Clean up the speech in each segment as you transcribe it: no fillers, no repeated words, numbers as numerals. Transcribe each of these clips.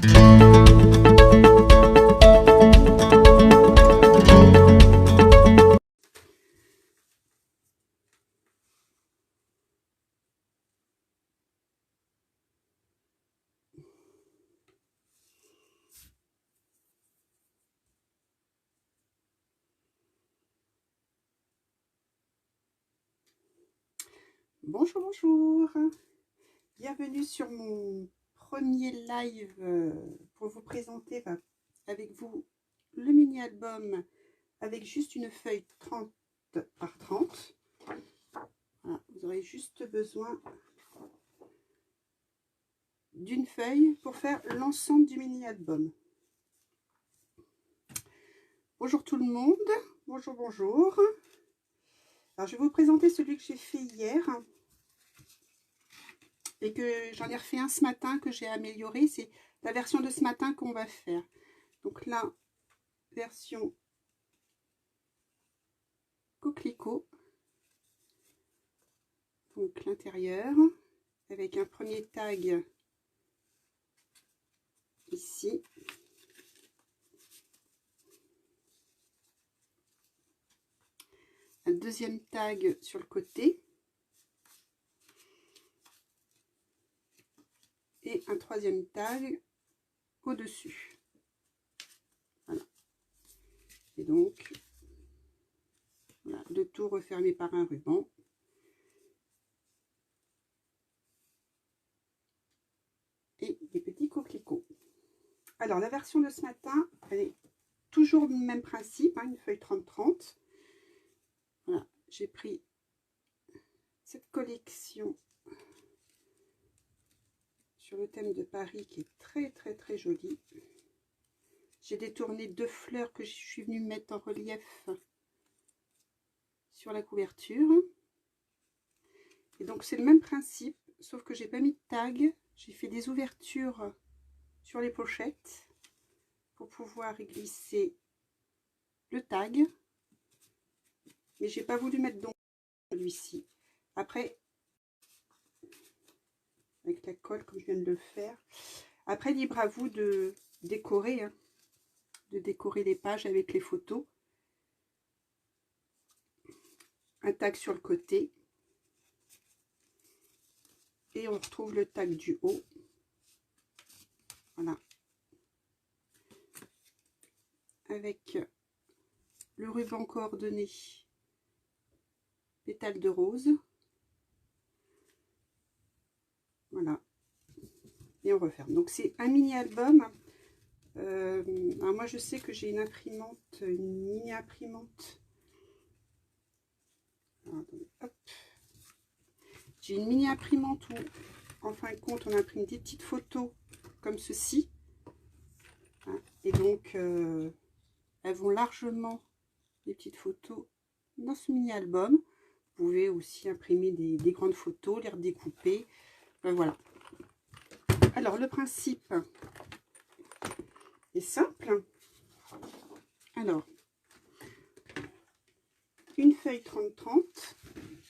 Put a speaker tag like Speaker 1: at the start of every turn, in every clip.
Speaker 1: Bonjour, bonjour. Bienvenue sur mon premier live pour vous présenter avec vous le mini-album avec juste une feuille 30 par 30. Voilà, vous aurez juste besoin d'une feuille pour faire l'ensemble du mini-album. Bonjour tout le monde. Bonjour, bonjour. Alors, je vais vous présenter celui que j'ai fait hier. Et que j'en ai refait un ce matin que j'ai amélioré. C'est la version de ce matin qu'on va faire. Donc là, version coquelicot. Donc l'intérieur, avec un premier tag ici. Un deuxième tag sur le côté. Et un troisième tag au-dessus. Voilà. Et donc, voilà, le tout refermé par un ruban. Et des petits coquelicots. Alors, la version de ce matin, elle est toujours le même principe, hein, une feuille 30-30. Voilà, j'ai pris cette collection sur le thème de Paris qui est très très très jolie. J'ai détourné 2 fleurs que je suis venue mettre en relief sur la couverture. Et donc c'est le même principe, sauf que j'ai pas mis de tag. J'ai fait des ouvertures sur les pochettes pour pouvoir y glisser le tag. Mais j'ai pas voulu mettre donc celui-ci. Après, avec la colle comme je viens de le faire. Après, libre à vous de décorer, hein, de décorer les pages avec les photos. Un tag sur le côté. Et on retrouve le tag du haut. Voilà. Avec le ruban coordonné pétales de rose. Voilà. Et on referme. Donc c'est un mini album. Alors moi je sais que j'ai une imprimante, une mini imprimante. J'ai une mini imprimante où en fin de compte on imprime des petites photos comme ceci. Hein, et donc elles vont largement, les petites photos, dans ce mini album. Vous pouvez aussi imprimer des grandes photos, les redécouper. Voilà. Alors le principe est simple. Alors, une feuille 30-30,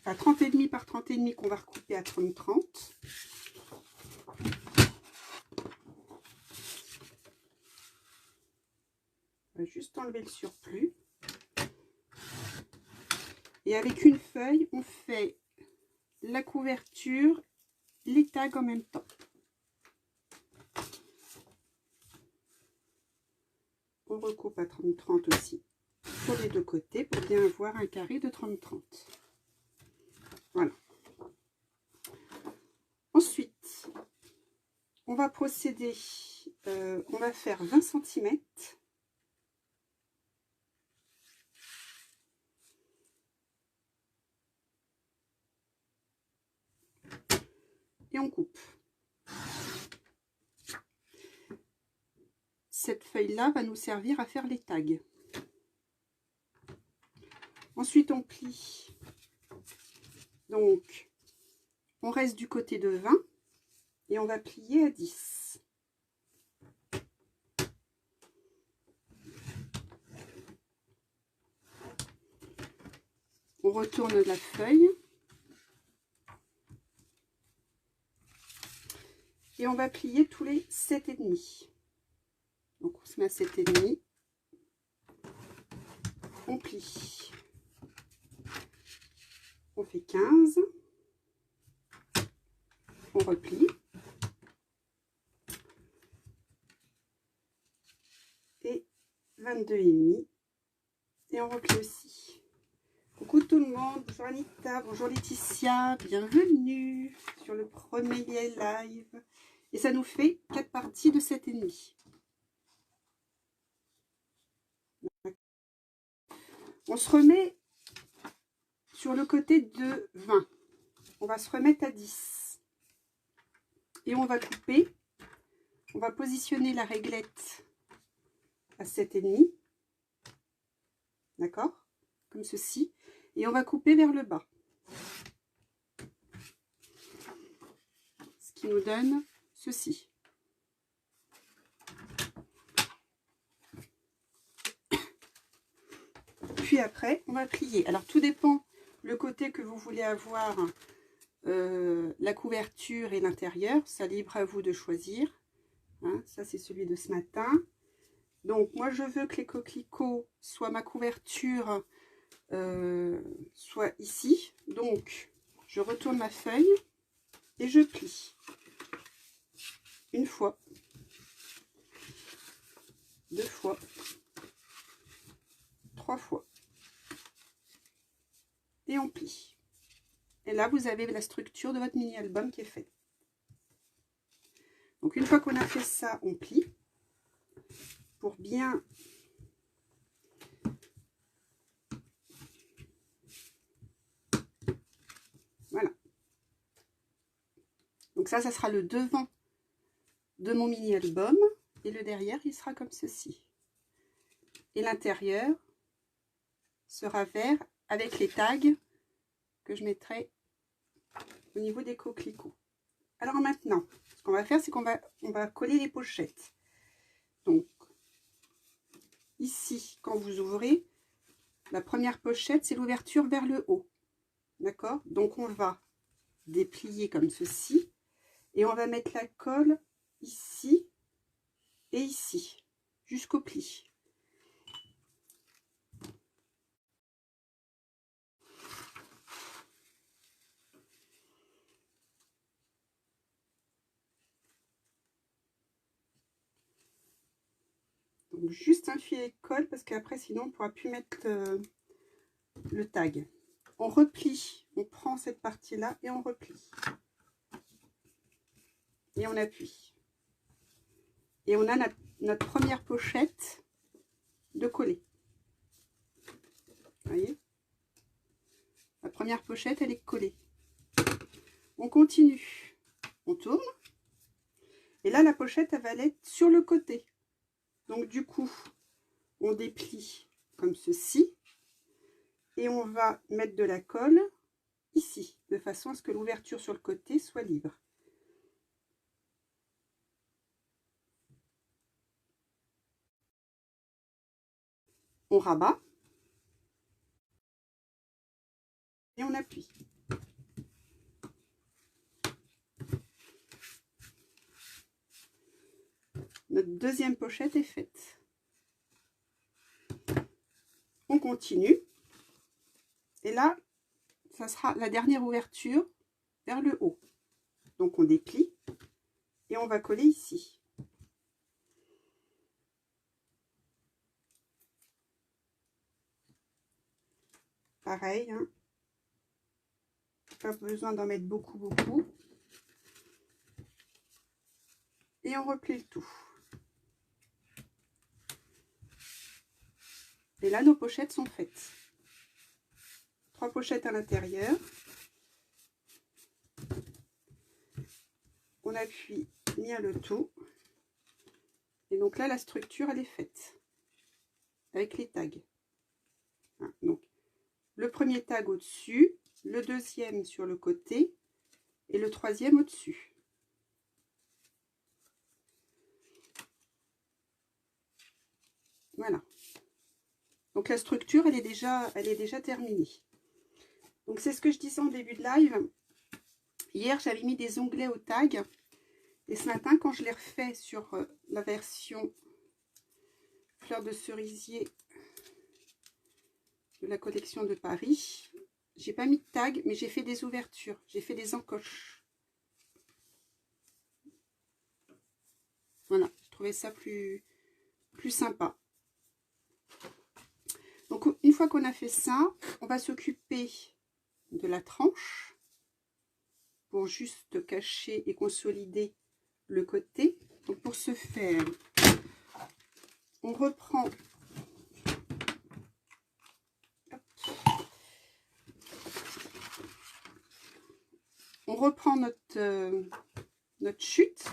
Speaker 1: à 30,5 par 30,5 qu'on va recouper à 30-30. On va juste enlever le surplus. Et avec une feuille, on fait la couverture, les tags en même temps. On recoupe à 30-30 aussi sur les deux côtés pour bien avoir un carré de 30-30. Voilà. Ensuite, on va procéder, on va faire 20 cm. Et on coupe. Cette feuille-là va nous servir à faire les tags. Ensuite, on plie. Donc, on reste du côté de 20 et on va plier à 10. On retourne la feuille. Et on va plier tous les 7,5. Donc on se met à 7,5. On plie. On fait 15. On replie. Et 22,5. Et on replie aussi. Coucou tout le monde, bonjour Anita, bonjour Laetitia, bienvenue sur le premier live. Et ça nous fait 4 parties de 7,5. On se remet sur le côté de 20. On va se remettre à 10. Et on va couper. On va positionner la réglette à 7,5. D'accord? Comme ceci. Et on va couper vers le bas. Ce qui nous donne ceci. Puis après, on va plier. Alors, tout dépend le côté que vous voulez avoir, la couverture et l'intérieur. Ça, libre à vous de choisir. Hein, ça, c'est celui de ce matin. Donc, moi, je veux que les coquelicots soient ma couverture, soit ici. Donc, je retourne ma feuille et je plie. Une fois. 2 fois. 3 fois. Et on plie. Et là, vous avez la structure de votre mini-album qui est faite. Donc, une fois qu'on a fait ça, on plie. Pour bien... Voilà. Donc ça sera le devant de mon mini-album. Et le derrière, il sera comme ceci. Et l'intérieur sera vert avec les tags que je mettrai au niveau des coquelicots. Alors maintenant, ce qu'on va faire, c'est qu'on va coller les pochettes. Donc, ici, quand vous ouvrez, la première pochette, c'est l'ouverture vers le haut. D'accord? Donc, on va déplier comme ceci. Et on va mettre la colle ici et ici, jusqu'au pli. Donc, juste un filet de colle, parce qu'après, sinon, on ne pourra plus mettre le tag. On replie, on prend cette partie-là et on replie. Et on appuie. Et on a notre première pochette de coller. Vous voyez? La première pochette, elle est collée. On continue. On tourne. Et là, la pochette, elle va être sur le côté. Donc, du coup, on déplie comme ceci. Et on va mettre de la colle ici, de façon à ce que l'ouverture sur le côté soit libre. On rabat. Et on appuie. Notre deuxième pochette est faite. On continue. Et là, ça sera la dernière ouverture vers le haut. Donc on déplie et on va coller ici. Pareil, hein. Pas besoin d'en mettre beaucoup. Et on replie le tout. Et là, nos pochettes sont faites. 3 pochettes à l'intérieur. On appuie bien le tout. Et donc là, la structure, elle est faite. Avec les tags. Hein, donc, le premier tag au-dessus, le deuxième sur le côté et le troisième au-dessus. Voilà. Donc la structure, elle est déjà terminée. Donc c'est ce que je disais en début de live. Hier, j'avais mis des onglets au tag. Et ce matin, quand je l'ai refait sur la version fleurs de cerisier de la collection de Paris. J'ai pas mis de tag, mais j'ai fait des ouvertures, j'ai fait des encoches. Voilà, je trouvais ça plus sympa. Donc une fois qu'on a fait ça, on va s'occuper de la tranche pour juste cacher et consolider le côté. Donc pour ce faire, on reprend notre chute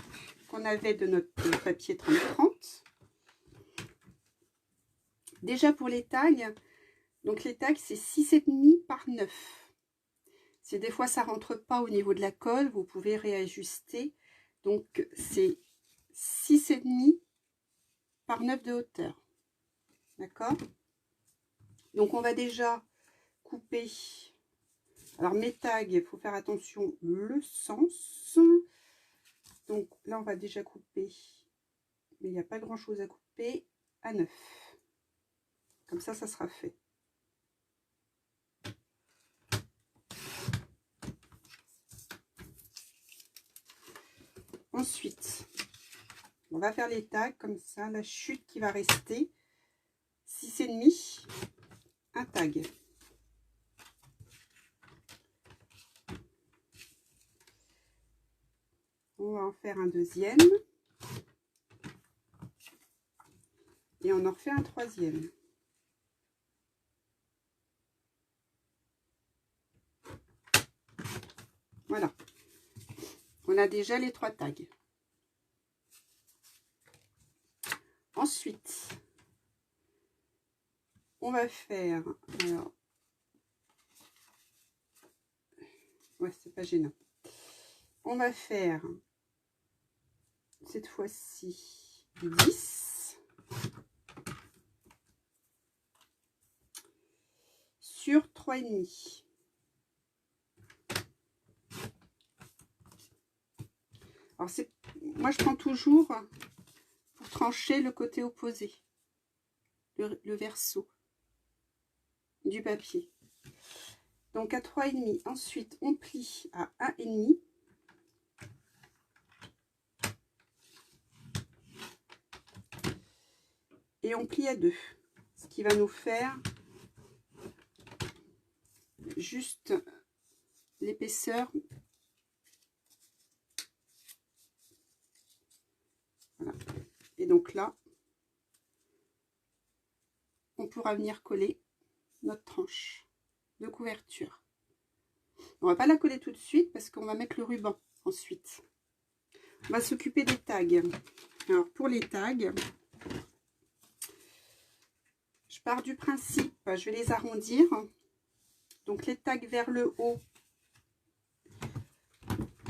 Speaker 1: qu'on avait de notre papier 30-30. Déjà pour les tags, donc les tags c'est 6,5 par 9. Si des fois ça rentre pas au niveau de la colle, vous pouvez réajuster. Donc c'est 6,5 par 9 de hauteur. D'accord? Donc on va déjà couper. Alors mes tags, il faut faire attention le sens. Donc là on va déjà couper, mais il n'y a pas grand chose à couper, à 9. Comme ça sera fait. Ensuite, on va faire les tags comme ça, la chute qui va rester, 6,5, un tag. On va en faire un deuxième. Et on en refait un troisième. Voilà. On a déjà les 3 tags. Ensuite, on va faire... Alors, ouais, c'est pas gênant. On va faire, cette fois-ci, 10 sur 3,5. Alors, moi, je prends toujours pour trancher le côté opposé, le verso du papier. Donc, à 3,5. Ensuite, on plie à 1,5. Et on plie à 2. Ce qui va nous faire juste l'épaisseur. Voilà. Et donc là, on pourra venir coller notre tranche de couverture. On va pas la coller tout de suite parce qu'on va mettre le ruban ensuite. On va s'occuper des tags. Alors pour les tags, je pars du principe, je vais les arrondir. Donc les tags vers le haut,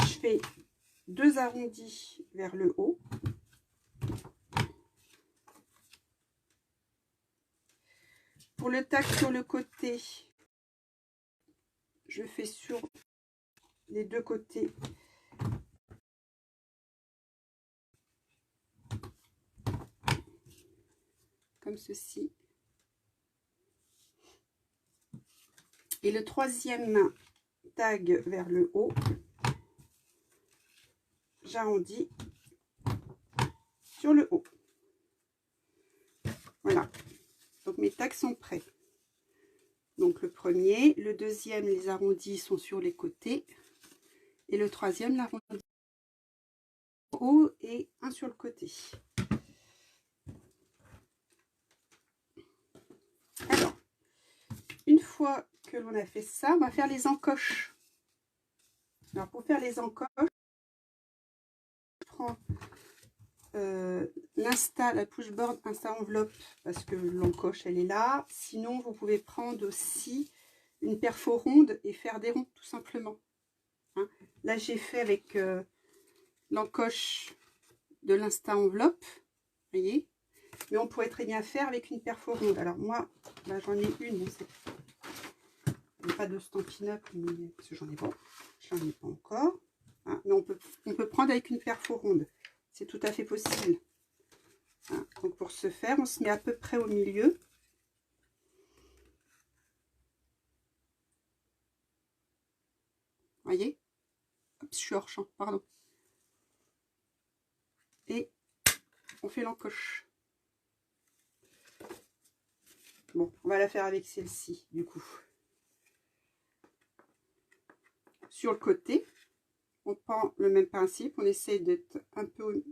Speaker 1: je fais 2 arrondis vers le haut. Pour le tag sur le côté, je fais sur les 2 côtés comme ceci. Et le troisième tag vers le haut, j'arrondis sur le haut. Voilà. Donc mes tags sont prêts. Donc le premier, le deuxième, les arrondis sont sur les côtés. Et le troisième, l'arrondi au haut et un sur le côté. Alors, une fois que l'on a fait ça, on va faire les encoches. Alors pour faire les encoches, je prends la pushboard Insta enveloppe parce que l'encoche elle est là. Sinon vous pouvez prendre aussi une perfo ronde et faire des ronds tout simplement. Hein. Là j'ai fait avec l'encoche de l'Insta enveloppe, voyez. Mais on pourrait très bien faire avec une perfo ronde. Alors moi, j'en ai une, bon, c'est pas de Stampin' Up, parce que j'en ai pas encore. Hein, mais on peut prendre avec une perfo ronde. C'est tout à fait possible. Hein, donc pour ce faire, on se met à peu près au milieu. Voyez, hop, je suis hors champ, pardon. Et on fait l'encoche. Bon, on va la faire avec celle-ci, du coup. Sur le côté, on prend le même principe, on essaye d'être un peu,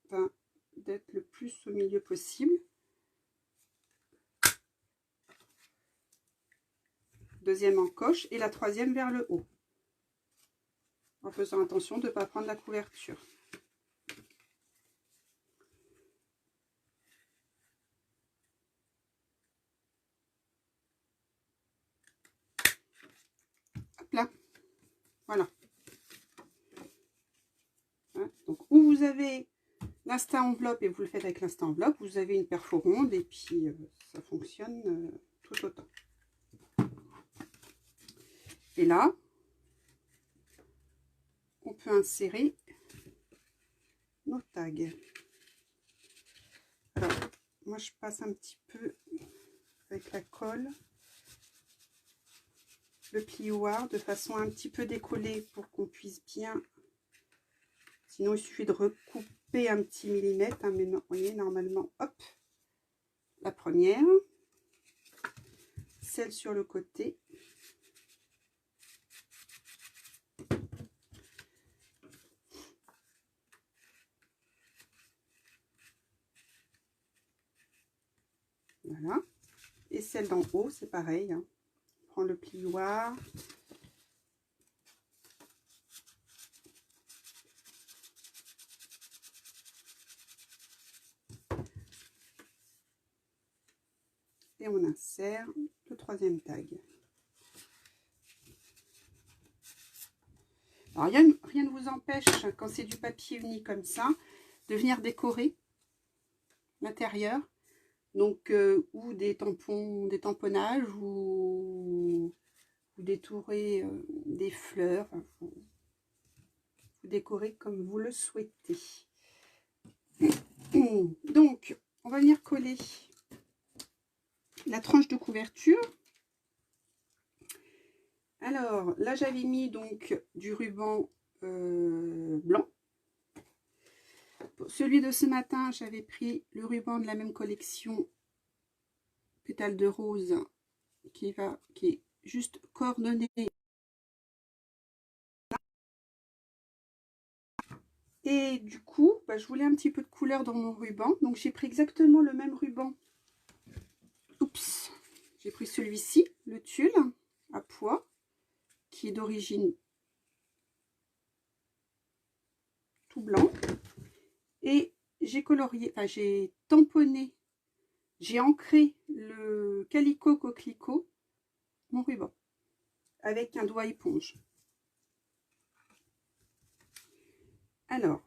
Speaker 1: enfin, d'être le plus au milieu possible. Deuxième encoche et la troisième vers le haut. En faisant attention de ne pas prendre la couverture. Hop là. Voilà. Hein, donc, où vous avez l'instant enveloppe et vous le faites avec l'instant enveloppe, vous avez une perfo ronde et puis ça fonctionne tout autant. Et là, on peut insérer nos tags. Alors, moi je passe un petit peu avec la colle le plioir de façon un petit peu décollée pour qu'on puisse bien. Sinon, il suffit de recouper un petit millimètre, hein, mais non, vous voyez, normalement, hop, la première, celle sur le côté. Voilà. Et celle d'en haut, c'est pareil. Hein. On prend le plioir. Et on insère le troisième tag. Alors, rien ne vous empêche, quand c'est du papier uni comme ça, de venir décorer l'intérieur. Donc, ou des tampons, des tamponnages, ou détourer des fleurs. Enfin, vous décorez comme vous le souhaitez. Donc, on va venir coller la tranche de couverture. Alors, là, j'avais mis donc du ruban blanc. Pour celui de ce matin, j'avais pris le ruban de la même collection, pétale de rose, qui est juste coordonné. Et du coup, bah, je voulais un petit peu de couleur dans mon ruban. Donc, j'ai pris exactement le même ruban. Oups, j'ai pris celui-ci, le tulle à pois, qui est d'origine tout blanc. Et j'ai colorié, enfin, j'ai tamponné, j'ai ancré le calicot coquelicot, mon ruban, avec un doigt éponge. Alors,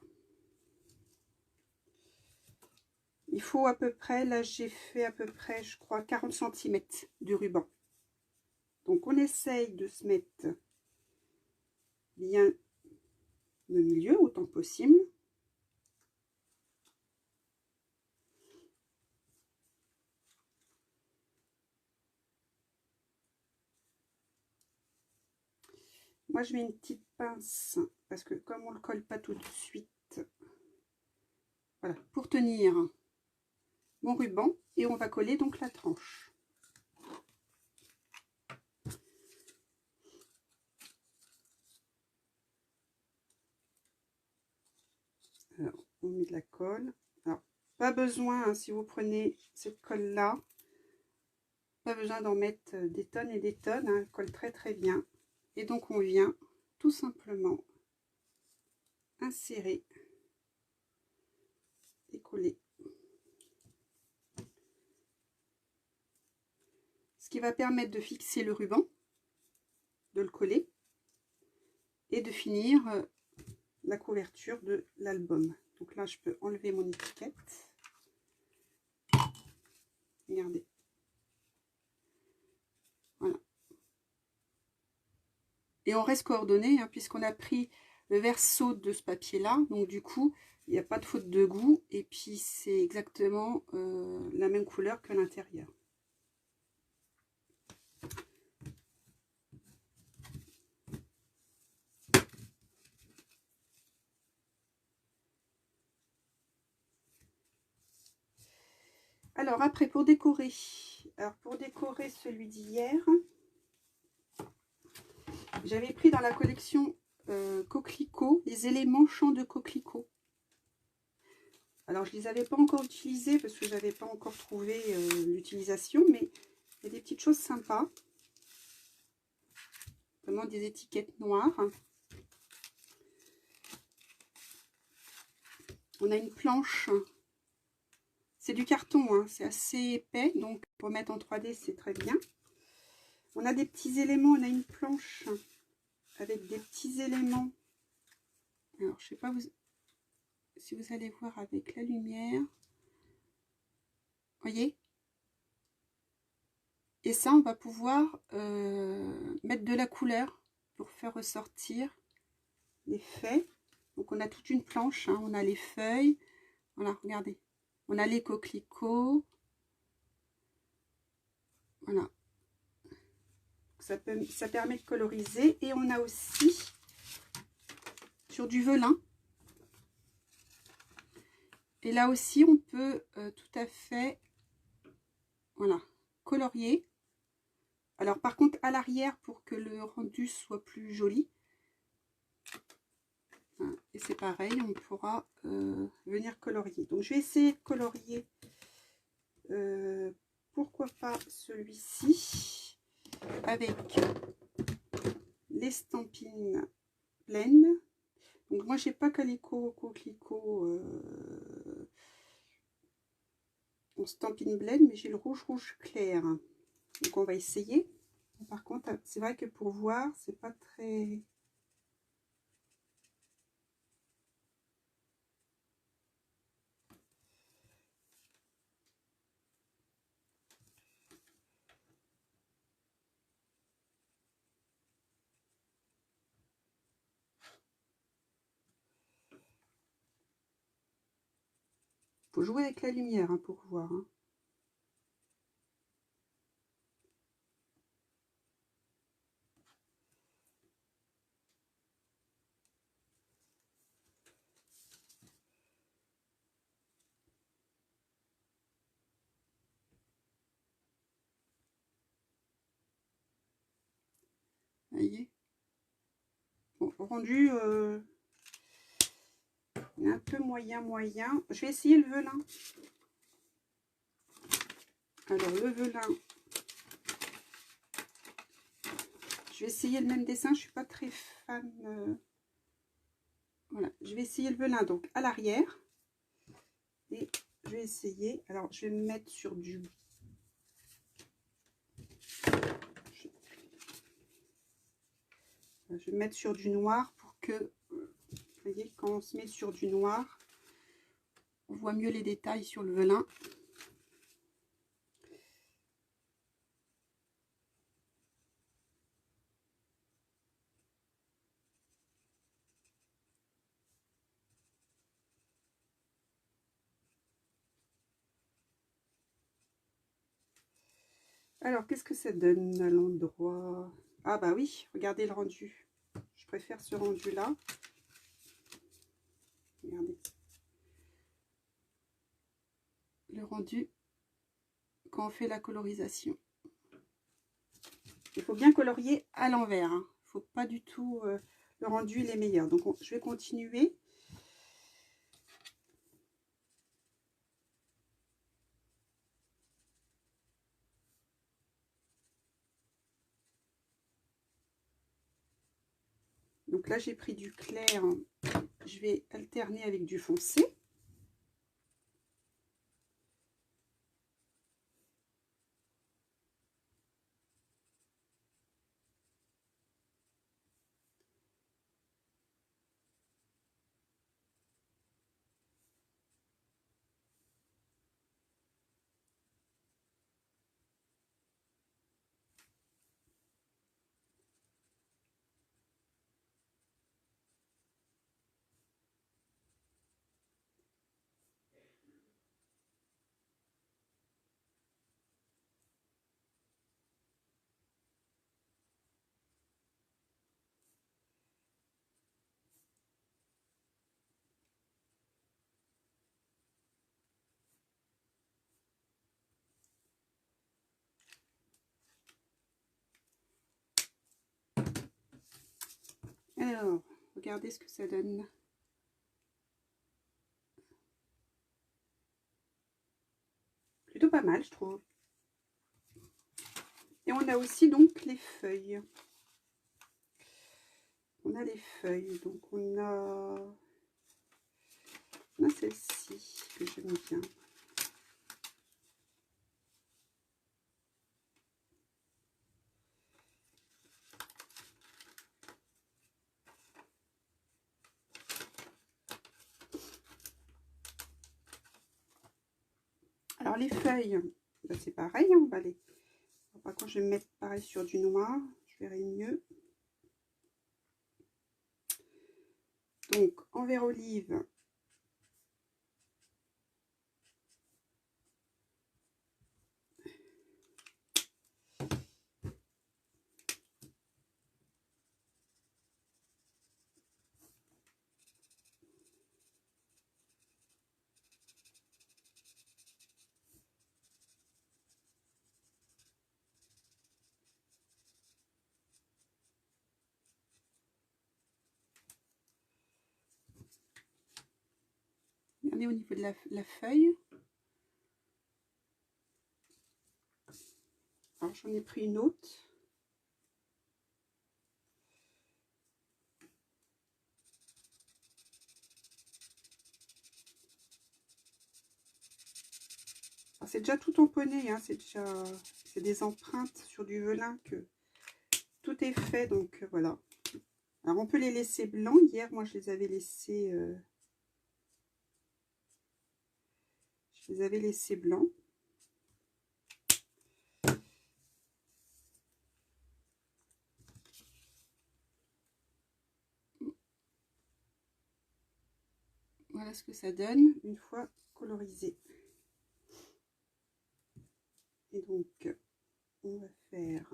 Speaker 1: il faut à peu près, là j'ai fait à peu près, je crois, 40 cm de ruban. Donc on essaye de se mettre bien au milieu, autant possible. Moi je mets une petite pince, parce que comme on ne le colle pas tout de suite, voilà, pour tenir mon ruban, et on va coller donc la tranche. Alors, on met de la colle. Alors, pas besoin, hein, si vous prenez cette colle là, pas besoin d'en mettre des tonnes et des tonnes, hein, elle colle très très bien. Et donc on vient tout simplement insérer et coller. Ce qui va permettre de fixer le ruban, de le coller et de finir la couverture de l'album. Donc là, je peux enlever mon étiquette. Regardez. Voilà. Et on reste coordonné, hein, puisqu'on a pris le verso de ce papier-là. Donc du coup, Il n'y a pas de faute de goût. Et puis, c'est exactement la même couleur que l'intérieur. Alors, après, pour décorer. Alors, pour décorer celui d'hier, j'avais pris dans la collection coquelicot, les éléments champs de coquelicot. Alors, je ne les avais pas encore utilisés parce que je n'avais pas encore trouvé l'utilisation, mais il y a des petites choses sympas. Vraiment des étiquettes noires. On a une planche. C'est du carton, hein, c'est assez épais, donc pour mettre en 3D, c'est très bien. On a des petits éléments, on a une planche avec des petits éléments. Alors, je ne sais pas si vous allez voir avec la lumière. Voyez? Et ça, on va pouvoir mettre de la couleur pour faire ressortir les faits. Donc, on a toute une planche, hein, on a les feuilles. Voilà, regardez. On a les coquelicots. Voilà. Ça permet de coloriser. Et on a aussi sur du velin. Et là aussi, on peut tout à fait, voilà, colorier. Alors, par contre, à l'arrière, pour que le rendu soit plus joli. Et c'est pareil, on pourra venir colorier. Donc, je vais essayer de colorier, pourquoi pas celui-ci, avec l'estampine pleine. Donc, moi, j'ai pas calico, coquelicot en stampine blend, mais j'ai le rouge clair. Donc, on va essayer. Par contre, c'est vrai que pour voir, c'est pas très... Faut jouer avec la lumière, hein, pour voir. Hein. Vous voyez, bon, rendu un peu moyen. Je vais essayer le velin. Alors, le velin, je vais essayer le même dessin. Je suis pas très fan. Voilà, je vais essayer le velin donc à l'arrière. Et je vais essayer. Alors, je vais me mettre sur du... Je vais me mettre sur du noir pour que... Vous voyez, quand on se met sur du noir, on voit mieux les détails sur le velin. Alors, qu'est-ce que ça donne à l'endroit? Ah bah oui, regardez le rendu. Je préfère ce rendu-là. Regardez. Le rendu quand on fait la colorisation. Il faut bien colorier à l'envers. Hein. Il ne faut pas du tout... le rendu, il est meilleur. Donc, je vais continuer. Donc là, j'ai pris du clair. Je vais alterner avec du foncé. Alors, regardez ce que ça donne. Plutôt pas mal, je trouve. Et on a aussi donc les feuilles. On a les feuilles, donc on a celle-ci que j'aime bien. Alors les feuilles, ben c'est pareil, on va les... Par contre, je vais me mettre pareil sur du noir, je verrai mieux. Donc en vert olive, regardez au niveau de la feuille. Alors j'en ai pris une autre. C'est déjà tout tamponné, hein, c'est des empreintes sur du velin que tout est fait, donc voilà. Alors on peut les laisser blancs. Hier, moi je les avais laissés, blancs. Voilà ce que ça donne une fois colorisé. Et donc on va faire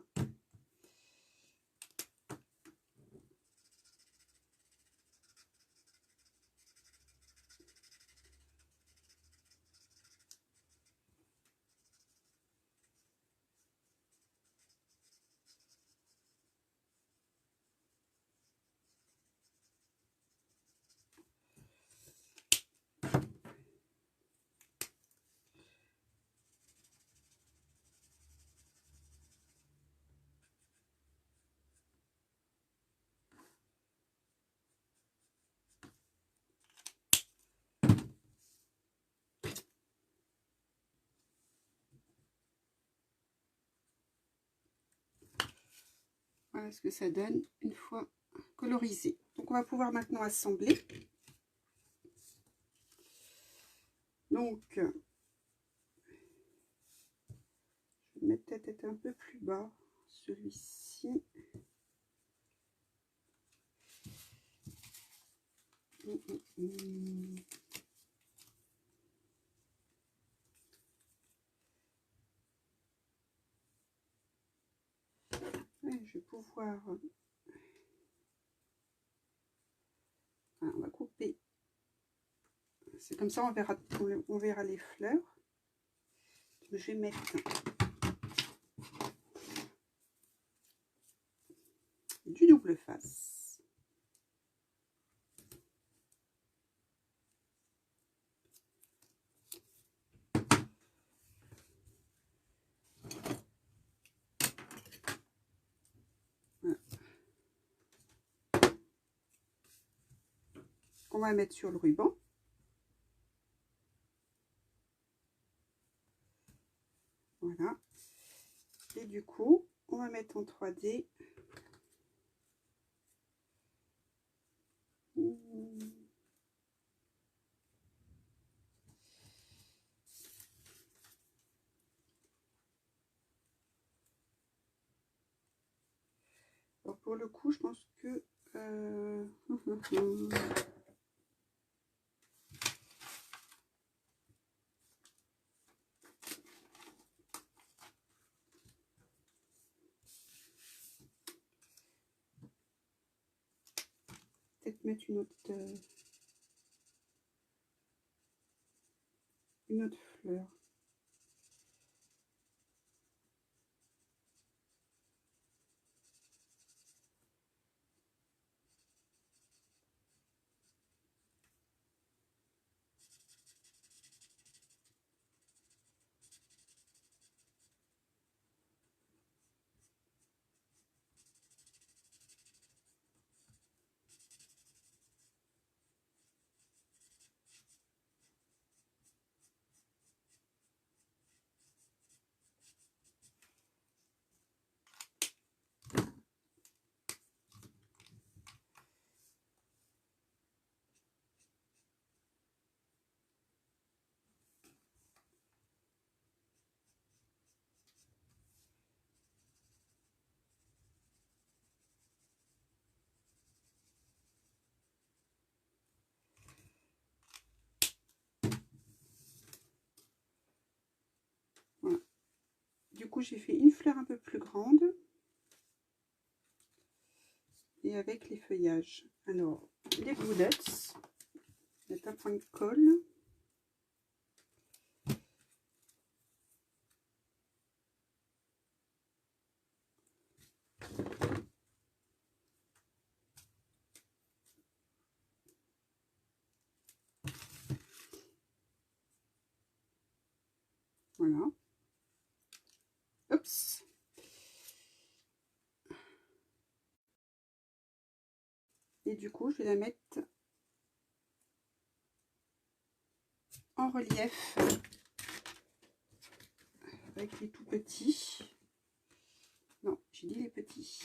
Speaker 1: voilà ce que ça donne une fois colorisé. Donc on va pouvoir maintenant assembler. Donc je vais mettre peut-être un peu plus bas celui-ci. Ouais, je vais pouvoir... Voilà, on va couper. C'est comme ça, on verra les fleurs. Je vais mettre du double face. Voilà. On va mettre sur le ruban. Voilà. Et du coup, on va mettre en 3D. Alors pour le coup, je pense que... peut-être mettre une autre fleur. coup, j'ai fait une fleur un peu plus grande. Et avec les feuillages. Alors, les Glue Dots. Mettre un point de colle. Voilà. Oups. Et du coup, je vais la mettre en relief avec les tout petits. Non, j'ai dit les petits.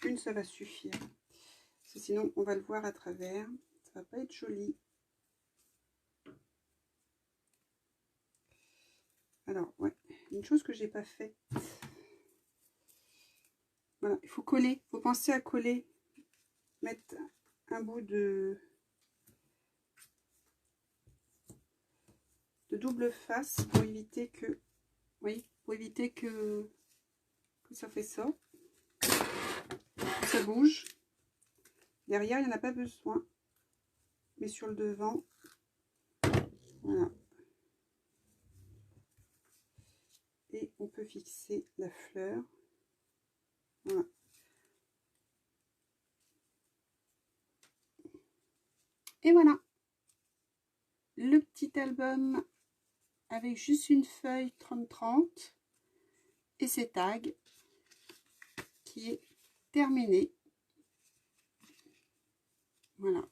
Speaker 1: Une, ça va suffire. Parce que sinon, on va le voir à travers. Ça va pas être joli. Alors, ouais, une chose que j'ai pas faite. Voilà, il faut coller. Il faut penser à coller. Mettre un bout de double face pour éviter que, oui, pour éviter que ça fait ça. Ça bouge. Derrière, il n'y en a pas besoin. Mais sur le devant, voilà. Et on peut fixer la fleur. Voilà. Et voilà. Le petit album avec juste une feuille 30-30 et ses tags qui est terminé. Voilà.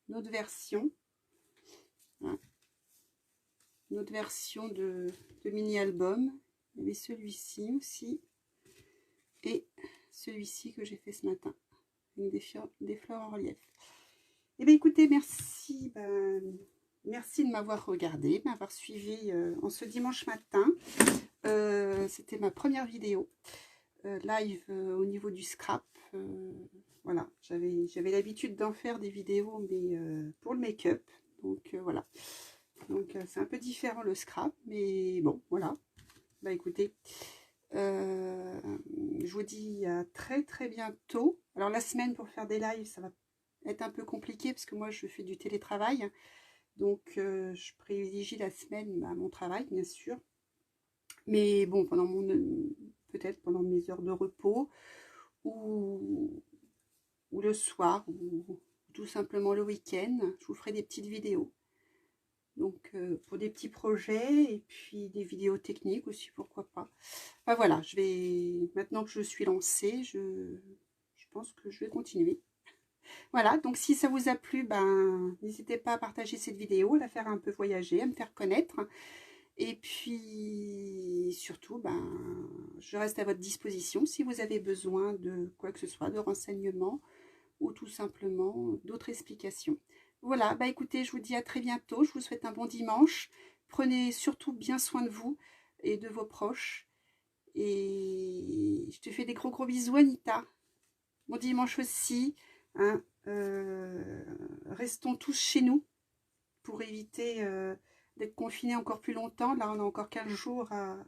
Speaker 1: Notre version. Voilà. Notre version de mini-album. Il y avait celui-ci aussi. Et celui-ci que j'ai fait ce matin. Avec des fleurs en relief. Et bien écoutez, merci. Merci de m'avoir regardé, de m'avoir suivi en ce dimanche matin. C'était ma première vidéo live au niveau du scrap. Voilà, j'avais l'habitude d'en faire des vidéos, mais pour le make-up. Donc voilà. Donc c'est un peu différent le scrap, mais bon, voilà. Bah écoutez, je vous dis à très très bientôt. Alors la semaine pour faire des lives, ça va être un peu compliqué parce que moi je fais du télétravail. Donc je privilégie la semaine à mon travail, bien sûr. Mais bon, peut-être pendant mes heures de repos ou le soir ou tout simplement le week-end, je vous ferai des petites vidéos. Donc pour des petits projets et puis des vidéos techniques aussi, pourquoi pas. Enfin voilà, maintenant que je suis lancée, je pense que je vais continuer. Voilà, donc si ça vous a plu, n'hésitez pas à partager cette vidéo, à la faire un peu voyager, à me faire connaître. Et puis, surtout, je reste à votre disposition si vous avez besoin de quoi que ce soit, de renseignements ou tout simplement d'autres explications. Voilà, écoutez, je vous dis à très bientôt. Je vous souhaite un bon dimanche. Prenez surtout bien soin de vous et de vos proches. Et je te fais des gros gros bisous, Anita. Bon dimanche aussi. Hein, restons tous chez nous pour éviter d'être confinés encore plus longtemps. Là, on a encore 15 jours à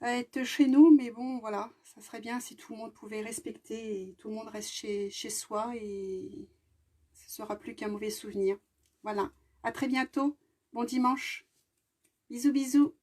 Speaker 1: être chez nous. Mais bon, voilà, ça serait bien si tout le monde pouvait respecter et tout le monde reste chez soi et ce ne sera plus qu'un mauvais souvenir. Voilà, à très bientôt. Bon dimanche. Bisous, bisous.